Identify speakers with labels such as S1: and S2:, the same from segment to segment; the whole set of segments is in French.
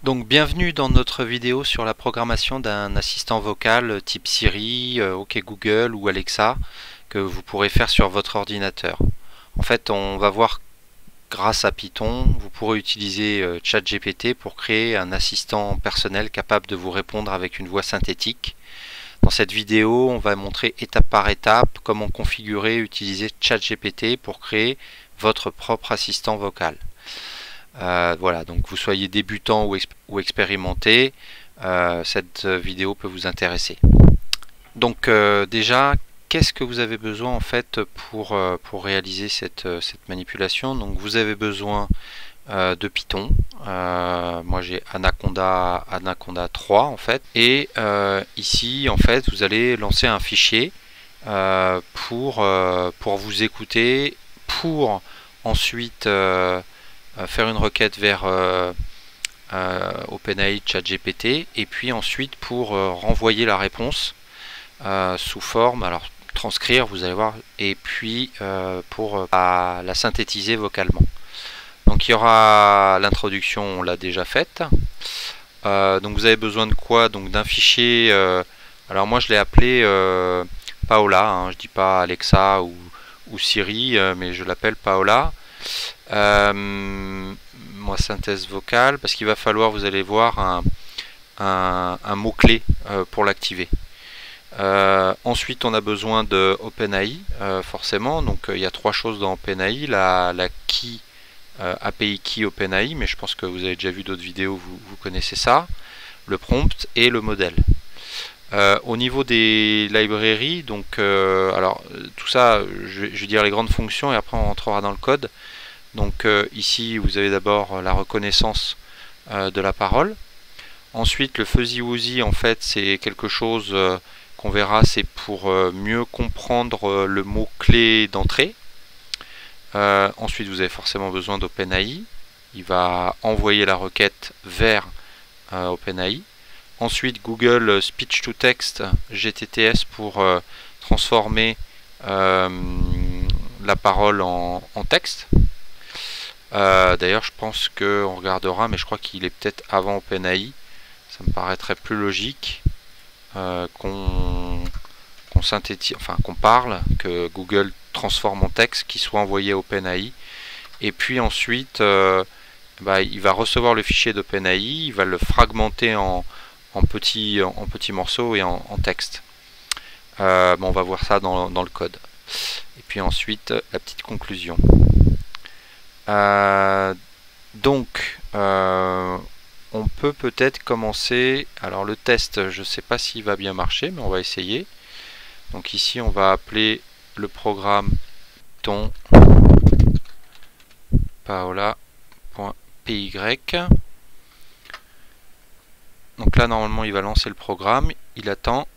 S1: Donc bienvenue dans notre vidéo sur la programmation d'un assistant vocal type Siri, OK Google ou Alexa que vous pourrez faire sur votre ordinateur. En fait, on va voir grâce à Python, vous pourrez utiliser ChatGPT pour créer un assistant personnel capable de vous répondre avec une voix synthétique. Dans cette vidéo, on va montrer étape par étape comment configurer et utiliser ChatGPT pour créer votre propre assistant vocal. Voilà, donc vous soyez débutant ou expérimenté, cette vidéo peut vous intéresser. Donc déjà, qu'est-ce que vous avez besoin en fait pour réaliser cette manipulation? Donc vous avez besoin de Python. Moi j'ai Anaconda 3 en fait. Et ici en fait vous allez lancer un fichier pour vous écouter, pour ensuite faire une requête vers OpenAI ChatGPT et puis ensuite pour renvoyer la réponse sous forme, alors transcrire vous allez voir, et puis pour la synthétiser vocalement. Donc il y aura l'introduction, on l'a déjà faite. Donc vous avez besoin de quoi? Donc d'un fichier, alors moi je l'ai appelé Paola, hein, je dis pas Alexa ou Siri, mais je l'appelle Paola. Moi synthèse vocale, parce qu'il va falloir, vous allez voir, un mot-clé pour l'activer. Ensuite on a besoin de OpenAI, forcément, donc il y a trois choses dans OpenAI, la key, API key OpenAI, mais je pense que vous avez déjà vu d'autres vidéos, vous connaissez ça, le prompt et le modèle. Au niveau des librairies, donc alors tout ça, je vais dire les grandes fonctions et après on rentrera dans le code. Donc ici vous avez d'abord la reconnaissance de la parole. Ensuite le fuzzy wuzzy, en fait c'est quelque chose qu'on verra, c'est pour mieux comprendre le mot clé d'entrée. Ensuite vous avez forcément besoin d'OpenAI, il va envoyer la requête vers OpenAI. Ensuite Google Speech to Text GTTS pour transformer la parole en texte. D'ailleurs je pense qu'on regardera, mais je crois qu'il est peut-être avant OpenAI, ça me paraîtrait plus logique qu'on synthétise, enfin qu'on parle, que Google transforme en texte, qui soit envoyé à OpenAI, et puis ensuite il va recevoir le fichier d'OpenAI, il va le fragmenter en petits morceaux et en texte. On va voir ça dans le code. Et puis ensuite la petite conclusion. Donc on peut peut-être commencer. Alors le test, je ne sais pas s'il va bien marcher, mais on va essayer. Donc ici on va appeler le programme Python paola.py. Donc là normalement il va lancer le programme, il attend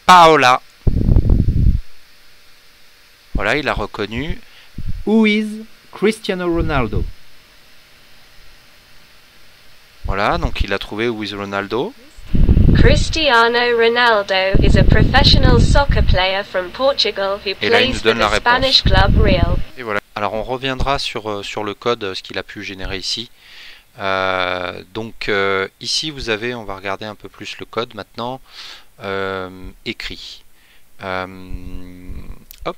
S1: Paola. Voilà, il a reconnu.
S2: Who is Cristiano Ronaldo?
S1: Voilà, donc il a trouvé Who is Ronaldo.
S3: Cristiano Ronaldo is a professional soccer player from Portugal who plays for the Spanish club Real.
S1: Et voilà. Alors on reviendra sur le code, ce qu'il a pu générer ici. Donc ici vous avez, on va regarder un peu plus le code maintenant, écrit. Hop.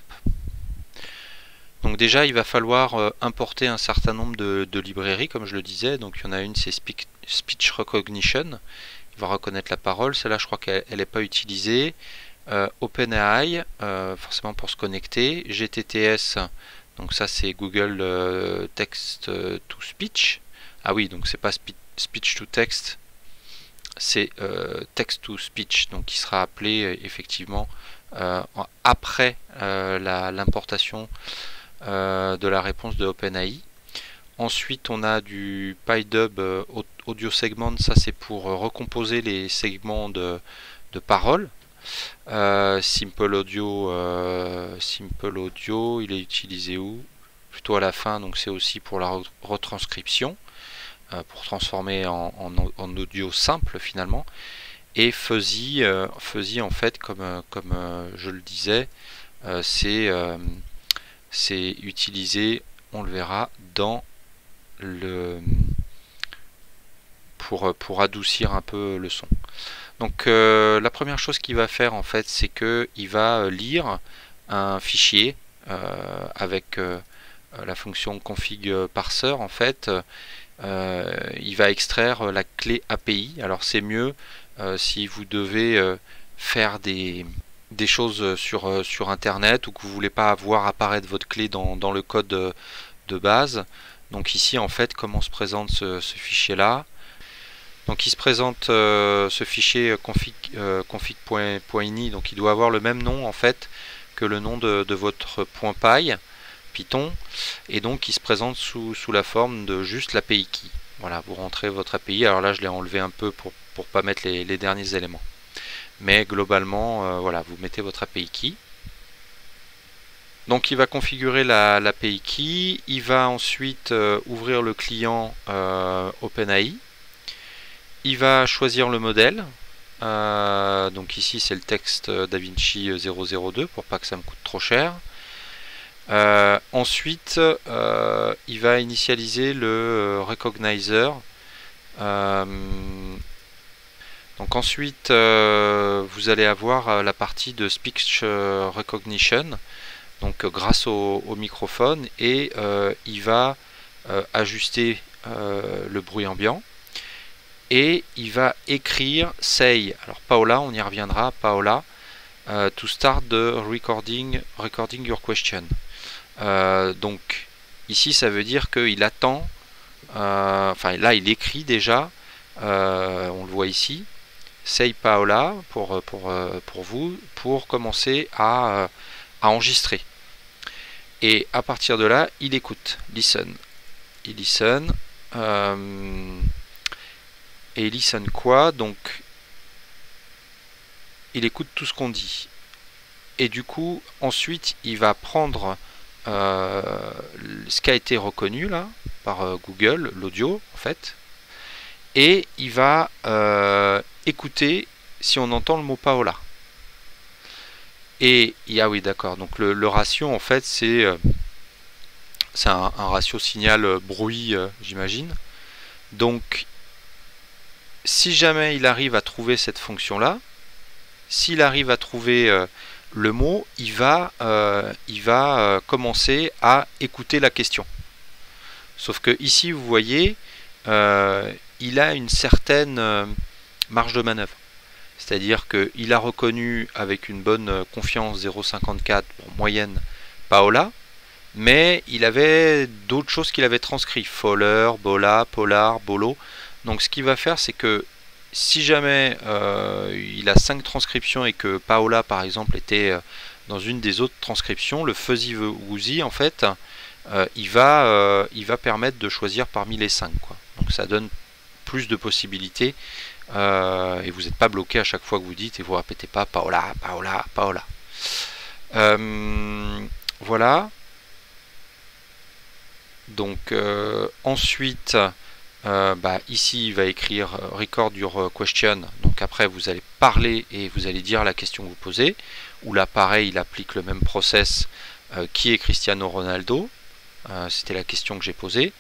S1: Donc déjà il va falloir importer un certain nombre de librairies, comme je le disais. Donc il y en a une, c'est Speech Recognition, il va reconnaître la parole, celle-là je crois qu'elle n'est pas utilisée. OpenAI, forcément pour se connecter. GTTS, donc ça c'est Google Text to Speech. Ah oui, donc c'est pas Speech to Text, c'est Text to Speech, donc qui sera appelé effectivement après l'importation de la réponse de OpenAI. Ensuite on a du PyDub audio segment, ça c'est pour recomposer les segments de parole. Simple Audio, il est utilisé où? Plutôt à la fin, donc c'est aussi pour la retranscription, pour transformer en audio simple finalement. Et Fuzzy, en fait, comme je le disais, c'est utilisé, on le verra, dans pour adoucir un peu le son. Donc la première chose qu'il va faire en fait, c'est qu'il va lire un fichier avec la fonction config parser en fait. Il va extraire la clé API. Alors c'est mieux si vous devez faire des choses sur internet ou que vous voulez pas voir apparaître votre clé dans le code de base. Donc ici en fait comment se présente ce fichier là. Donc il se présente ce fichier config.ini, donc il doit avoir le même nom en fait que le nom de votre .py Python, et donc il se présente sous la forme de juste l'API key. Voilà, vous rentrez votre API. Alors là je l'ai enlevé un peu pour pas mettre les derniers éléments, mais globalement voilà, vous mettez votre API key. Donc il va configurer l'API key, il va ensuite ouvrir le client OpenAI, il va choisir le modèle, donc ici c'est le texte DaVinci 002 pour pas que ça me coûte trop cher. Ensuite il va initialiser le recognizer. Donc ensuite vous allez avoir la partie de speech recognition, donc grâce au microphone, et il va ajuster le bruit ambiant, et il va écrire say. Alors Paola, on y reviendra, Paola, to start the recording your question. Donc ici ça veut dire qu'il attend, enfin là il écrit déjà, on le voit ici, say Paola pour vous, pour commencer à enregistrer. Et à partir de là, il écoute, listen. Il listen. Et il listen quoi? Donc, il écoute tout ce qu'on dit. Et du coup, ensuite, il va prendre ce qui a été reconnu là par Google, l'audio en fait, et il va écouter si on entend le mot Paola. Et oui d'accord, donc le ratio en fait c'est un ratio signal bruit j'imagine. Donc si jamais il arrive à trouver cette fonction là, s'il arrive à trouver le mot, il va commencer à écouter la question. Sauf que ici vous voyez il a une certaine marge de manœuvre. C'est-à-dire qu'il a reconnu avec une bonne confiance 0,54 moyenne Paola, mais il avait d'autres choses qu'il avait transcrit, Fowler, Bola, Polar, Bolo. Donc ce qu'il va faire, c'est que si jamais il a 5 transcriptions et que Paola par exemple était dans une des autres transcriptions, le fuzzy wuzzy en fait, il va permettre de choisir parmi les 5 quoi. Donc ça donne plus de possibilités. Et vous n'êtes pas bloqué à chaque fois que vous dites, et vous répétez pas Paola, Paola, Paola. Voilà. Donc ensuite, ici il va écrire record your question. Donc après vous allez parler et vous allez dire la question que vous posez. Ou là pareil, il applique le même process. Qui est Cristiano Ronaldo? C'était la question que j'ai posée.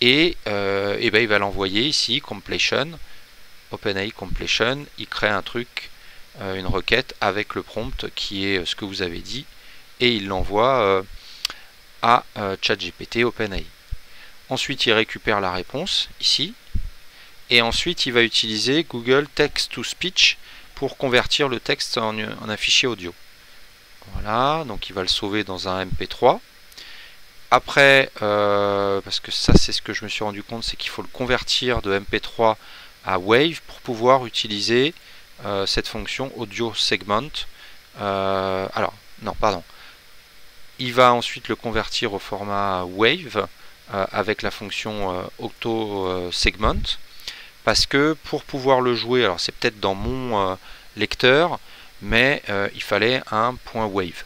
S1: Il va l'envoyer ici, completion, OpenAI completion, il crée un truc, une requête avec le prompt qui est ce que vous avez dit, et il l'envoie à ChatGPT OpenAI. Ensuite il récupère la réponse ici, et ensuite il va utiliser Google Text to Speech pour convertir le texte en un fichier audio. Voilà, donc il va le sauver dans un MP3. Après, parce que ça c'est ce que je me suis rendu compte, c'est qu'il faut le convertir de MP3 à Wave pour pouvoir utiliser cette fonction audio segment. Alors, non, pardon. Il va ensuite le convertir au format Wave avec la fonction auto segment, parce que pour pouvoir le jouer, alors c'est peut-être dans mon lecteur, mais il fallait un point Wave.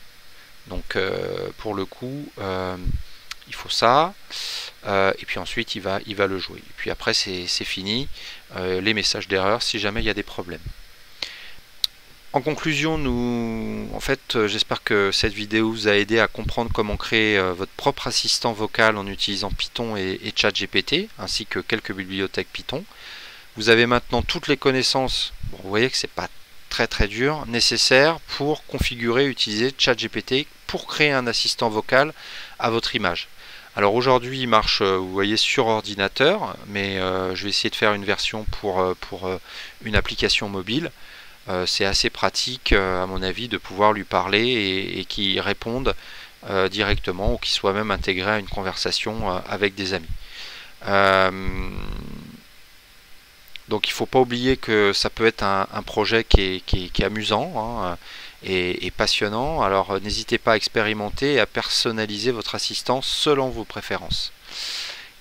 S1: Donc pour le coup, il faut ça, et puis ensuite il va le jouer. Et puis après c'est fini, les messages d'erreur si jamais il y a des problèmes. En conclusion, j'espère que cette vidéo vous a aidé à comprendre comment créer votre propre assistant vocal en utilisant Python et ChatGPT, ainsi que quelques bibliothèques Python. Vous avez maintenant toutes les connaissances, vous voyez que c'est pas très dur, nécessaires pour configurer et utiliser ChatGPT pour créer un assistant vocal à votre image. Alors aujourd'hui il marche, vous voyez, sur ordinateur, mais je vais essayer de faire une version pour une application mobile. C'est assez pratique à mon avis de pouvoir lui parler et qu'il réponde directement ou qu'il soit même intégré à une conversation avec des amis. Donc il ne faut pas oublier que ça peut être un projet qui est amusant hein, et passionnant. Alors n'hésitez pas à expérimenter et à personnaliser votre assistant selon vos préférences.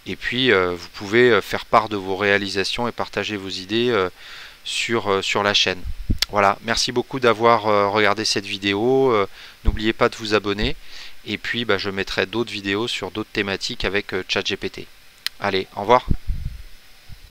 S1: Et puis vous pouvez faire part de vos réalisations et partager vos idées sur la chaîne. Voilà, merci beaucoup d'avoir regardé cette vidéo. N'oubliez pas de vous abonner. Et puis je mettrai d'autres vidéos sur d'autres thématiques avec ChatGPT. Allez, au revoir.